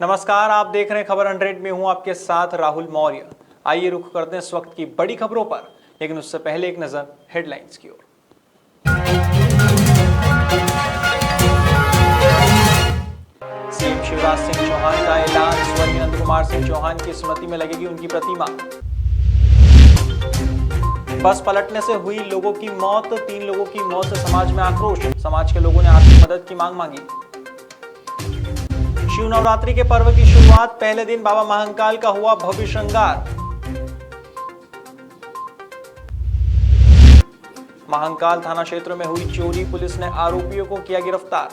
नमस्कार, आप देख रहे हैं खबर 100 में हूं आपके साथ राहुल मौर्य। आइए रुख करते हैं इस वक्त की बड़ी खबरों पर, लेकिन उससे पहले एक नजर हेडलाइंस की ओर। सीएम शिवराज सिंह चौहान का ऐलान, स्वर्गीय नंद कुमार सिंह चौहान की स्मृति में लगेगी उनकी प्रतिमा। बस पलटने से हुई लोगों की मौत, 3 लोगों की मौत से समाज में आक्रोश, समाज के लोगों ने आर्थिक मदद की मांग मांगी। शिव नवरात्रि के पर्व की शुरुआत, पहले दिन बाबा महाकाल का हुआ भव्य श्रृंगार। महाकाल थाना क्षेत्र में हुई चोरी, पुलिस ने आरोपियों को किया गिरफ्तार।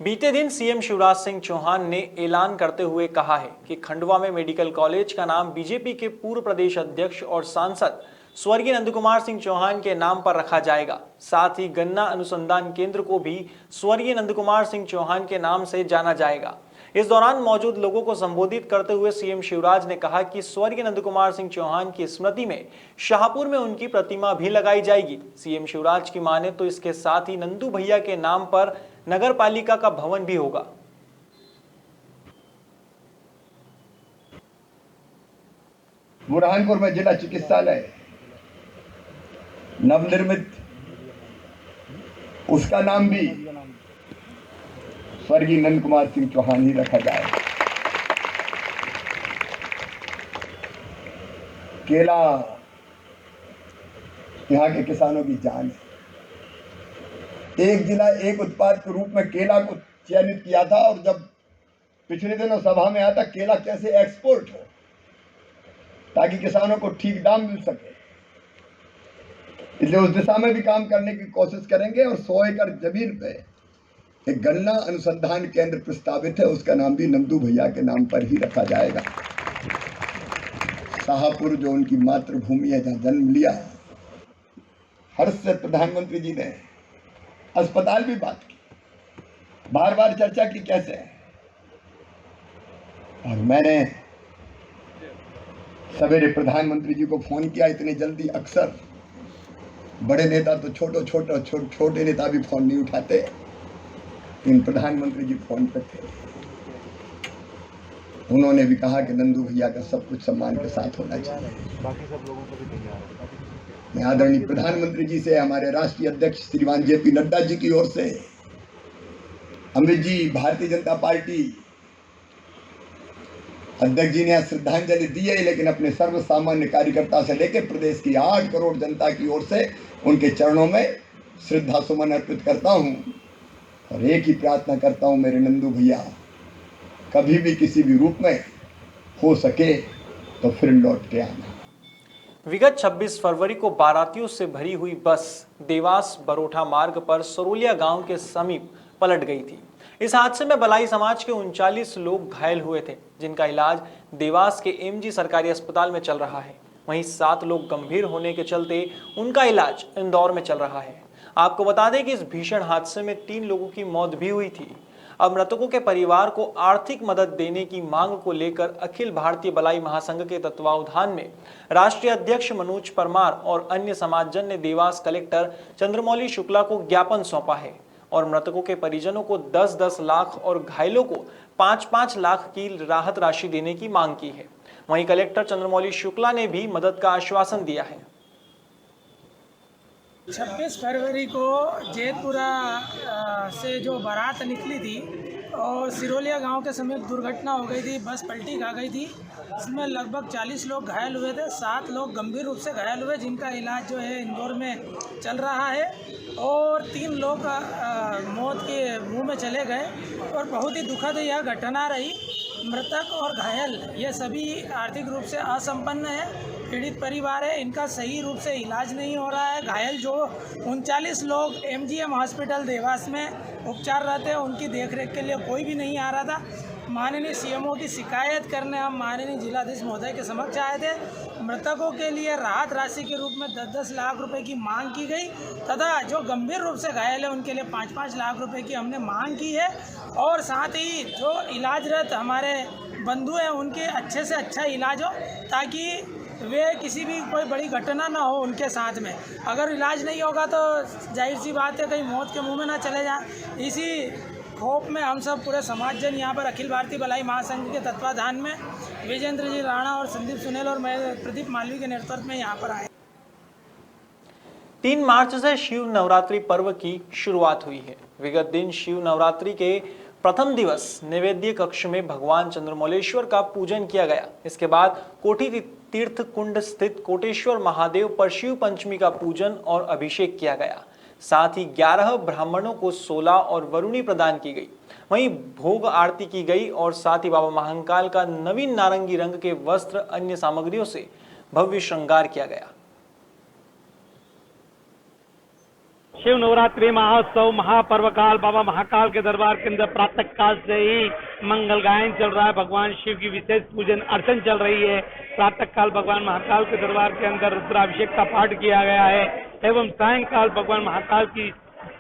बीते दिन सीएम शिवराज सिंह चौहान ने ऐलान करते हुए कहा है कि खंडवा में मेडिकल कॉलेज का नाम बीजेपी के पूर्व प्रदेश अध्यक्ष और सांसद स्वर्गीय नंद कुमार सिंह चौहान के नाम पर रखा जाएगा। साथ ही गन्ना अनुसंधान केंद्र को भी स्वर्गीय नंद कुमार सिंह चौहान के नाम से जाना जाएगा। इस दौरान मौजूद लोगों को संबोधित करते हुए सीएम शिवराज ने कहा कि स्वर्गीय नंद कुमार सिंह चौहान की स्मृति में शाहपुर में उनकी प्रतिमा भी लगाई जाएगी। सीएम शिवराज की माने तो इसके साथ ही नंदू भैया के नाम पर नगर पालिका का भवन भी होगा। बुरहानपुर में जिला चिकित्सालय नवनिर्मित, उसका नाम भी स्वर्गीय नंद कुमार सिंह चौहान ही रखा जाए। केला यहाँ के किसानों की जान है। एक जिला एक उत्पाद के रूप में केला को चयनित किया था, और जब पिछले दिनों सभा में आया था केला कैसे एक्सपोर्ट हो ताकि किसानों को ठीक दाम मिल सके, इसलिए उस दिशा में भी काम करने की कोशिश करेंगे। और 100 एकड़ जमीन पे एक गन्ना अनुसंधान केंद्र प्रस्तावित है, उसका नाम भी नंदू भैया के नाम पर ही रखा जाएगा। शाहपुर जो उनकी मातृभूमि है, जहाँ जन्म लिया, हर्ष से प्रधानमंत्री जी ने अस्पताल भी बात की, बार बार चर्चा की कैसे है। और मैंने सवेरे प्रधानमंत्री जी को फोन किया, इतनी जल्दी अक्सर बड़े नेता तो छोटे नेता भी फोन नहीं उठाते, लेकिन प्रधानमंत्री जी फोन पे थे। उन्होंने भी कहा कि नंदू भैया का सब कुछ सम्मान के साथ होना चाहिए। बाकी सब लोगों को भी तैयार है। मैं आदरणीय प्रधानमंत्री जी से, हमारे राष्ट्रीय अध्यक्ष श्रीमान जेपी नड्डा जी की ओर से, अमित जी भारतीय जनता पार्टी अध्यक्ष जी ने यहाँ श्रद्धांजलि दी है, लेकिन अपने सर्व सामान्य कार्यकर्ता से लेकर प्रदेश की 8 करोड़ जनता की ओर से उनके चरणों में श्रद्धा सुमन अर्पित करता हूँ। और एक ही प्रार्थना करता हूँ, मेरे नंदू भैया कभी भी किसी भी रूप में हो सके तो फिर लौट के आना। विगत 26 फरवरी को बारातियों से भरी हुई बस देवास बरोठा मार्ग पर सरोलिया गांव के समीप पलट गई थी। इस हादसे में बलाई समाज के 39 लोग घायल हुए थे, जिनका इलाज देवास के एमजी सरकारी अस्पताल में चल रहा है। वहीं 7 लोग गंभीर होने के चलते उनका इलाज इंदौर में चल रहा है। आपको बता दें कि इस भीषण हादसे में 3 लोगों की मौत भी हुई थी। अब मृतकों के परिवार को आर्थिक मदद देने की मांग को लेकर अखिल भारतीय बलाई महासंघ के तत्वावधान में राष्ट्रीय अध्यक्ष मनोज परमार और अन्य समाजजन ने देवास कलेक्टर चंद्रमौली शुक्ला को ज्ञापन सौंपा है और मृतकों के परिजनों को 10-10 लाख और घायलों को 5-5 लाख की राहत राशि देने की मांग की है। वहीं कलेक्टर चंद्रमौली शुक्ला ने भी मदद का आश्वासन दिया है। 26 फरवरी को जैतपुरा से जो बारात निकली थी और सिरोलिया गांव के समीप दुर्घटना हो गई थी, बस पलटी खा गई थी। इसमें लगभग 40 लोग घायल हुए थे, 7 लोग गंभीर रूप से घायल हुए, जिनका इलाज जो है इंदौर में चल रहा है, और 3 लोग मौत के मुंह में चले गए। और बहुत ही दुखद यह घटना रही। मृतक और घायल ये सभी आर्थिक रूप से असंपन्न है, पीड़ित परिवार है, इनका सही रूप से इलाज नहीं हो रहा है। घायल जो 39 लोग एमजीएम हॉस्पिटल देवास में उपचार रहते हैं, उनकी देखरेख के लिए कोई भी नहीं आ रहा था। माननीय सीएमओ की शिकायत करने हम माननीय जिलाधीश महोदय के समक्ष आए थे। मृतकों के लिए राहत राशि के रूप में 10-10 लाख रुपए की मांग की गई तथा जो गंभीर रूप से घायल है उनके लिए 5-5 लाख रुपए की हमने मांग की है। और साथ ही जो इलाजरत हमारे बंधु हैं उनके अच्छे से अच्छा इलाज हो, ताकि वे किसी भी कोई बड़ी घटना ना हो उनके साथ में। अगर इलाज नहीं होगा तो जाहिर सी बात है कहीं मौत के मुंह में ना चले जाएं। इसी खौफ में हम सब पूरे समाज जन यहाँ पर अखिल भारतीय भलाई महासंघ के तत्वाधान में विजेंद्र जी राणा और संदीप सुनेल और मैं प्रदीप मालवी के नेतृत्व में यहाँ पर आए। 3 मार्च से शिव नवरात्रि पर्व की शुरुआत हुई है। विगत दिन शिव नवरात्रि के प्रथम दिवस नैवेद्य कक्ष में भगवान चंद्रमौलेश्वर का पूजन किया गया। इसके बाद कोठी तीर्थ कुंड स्थित कोटेश्वर महादेव पर शिव पंचमी का पूजन और अभिषेक किया गया। साथ ही 11 ब्राह्मणों को 16 और वरुणी प्रदान की गई। वहीं भोग आरती की गई और साथ ही बाबा महाकाल का नवीन नारंगी रंग के वस्त्र अन्य सामग्रियों से भव्य श्रृंगार किया गया। शिव नवरात्रि महोत्सव महापर्व काल बाबा महाकाल के दरबार के अंदर प्रातः काल से ही मंगल गायन चल रहा है। भगवान शिव की विशेष पूजन अर्चन चल रही है। प्रातः काल भगवान महाकाल के दरबार के अंदर रुद्राभिषेक का पाठ किया गया है एवं सायंकाल भगवान महाकाल की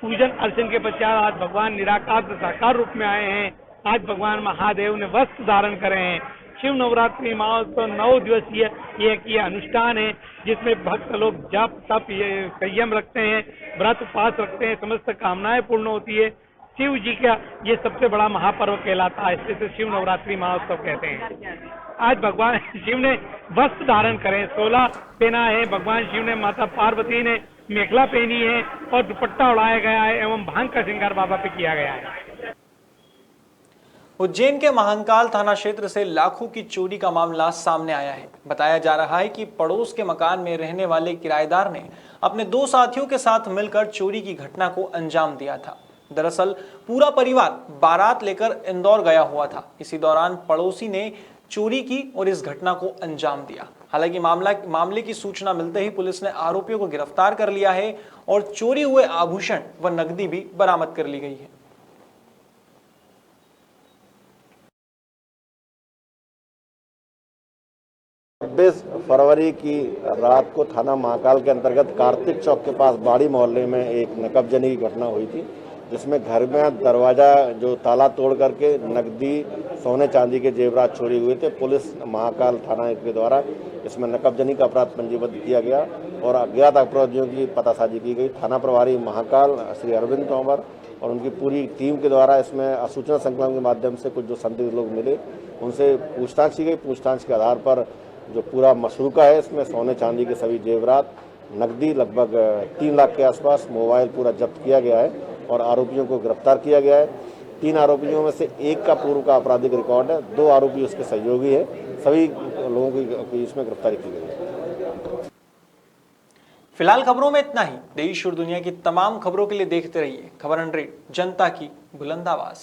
पूजन अर्चन के पश्चात आज भगवान निराकार साकार रूप में आए हैं। आज भगवान महादेव ने वस्त्र धारण करे हैं। शिव नवरात्रि महोत्सव 9 दिवसीय ये अनुष्ठान है जिसमें भक्त लोग जप तप संयम रखते हैं, व्रत उपवास रखते हैं, समस्त कामनाएं पूर्ण होती है। शिव जी का ये सबसे बड़ा महापर्व कहलाता है, इसलिए शिव नवरात्रि महोत्सव कहते हैं। आज भगवान शिव ने वस्त्र धारण करे, 16 पहना है। भगवान शिव ने माता पार्वती ने मेखला पहनी है और दुपट्टा उड़ाया गया है एवं भांग का श्रृंगार बाबा पे किया गया है। उज्जैन के महाकाल थाना क्षेत्र से लाखों की चोरी का मामला सामने आया है। बताया जा रहा है कि पड़ोस के मकान में रहने वाले किराएदार ने अपने 2 साथियों के साथ मिलकर चोरी की घटना को अंजाम दिया था। दरअसल पूरा परिवार बारात लेकर इंदौर गया हुआ था। इसी दौरान पड़ोसी ने चोरी की और इस घटना को अंजाम दिया। हालांकि मामले की सूचना मिलते ही पुलिस ने आरोपियों को गिरफ्तार कर लिया है और चोरी हुए आभूषण व नकदी भी बरामद कर ली गई है। 26 फरवरी की रात को थाना महाकाल के अंतर्गत कार्तिक चौक के पास बाड़ी मोहल्ले में एक नकबजनी की घटना हुई थी, जिसमें घर में दरवाजा जो ताला तोड़ करके नकदी सोने चांदी के जेवरात चोरी हुए थे। पुलिस महाकाल थाना के द्वारा इसमें नकबजनी का अपराध पंजीबद्ध किया गया और अज्ञात अपराधियों की पतासाजी की गई। थाना प्रभारी महाकाल श्री अरविंद तोमर और उनकी पूरी टीम के द्वारा इसमें सूचना संकलन के माध्यम से कुछ जो संदिग्ध लोग मिले उनसे पूछताछ की गई। पूछताछ के आधार पर जो पूरा मशरूका है इसमें सोने चांदी के सभी जेवरात, नकदी लगभग 3 लाख के आसपास, मोबाइल पूरा जब्त किया गया है और आरोपियों को गिरफ्तार किया गया है। 3 आरोपियों में से एक का पूर्व का आपराधिक रिकॉर्ड है, 2 आरोपी उसके सहयोगी है। सभी लोगों की इसमें गिरफ्तारी की गई है। फिलहाल खबरों में इतना ही। देश और दुनिया की तमाम खबरों के लिए देखते रहिए खबर 100, जनता की बुलंद आवाज।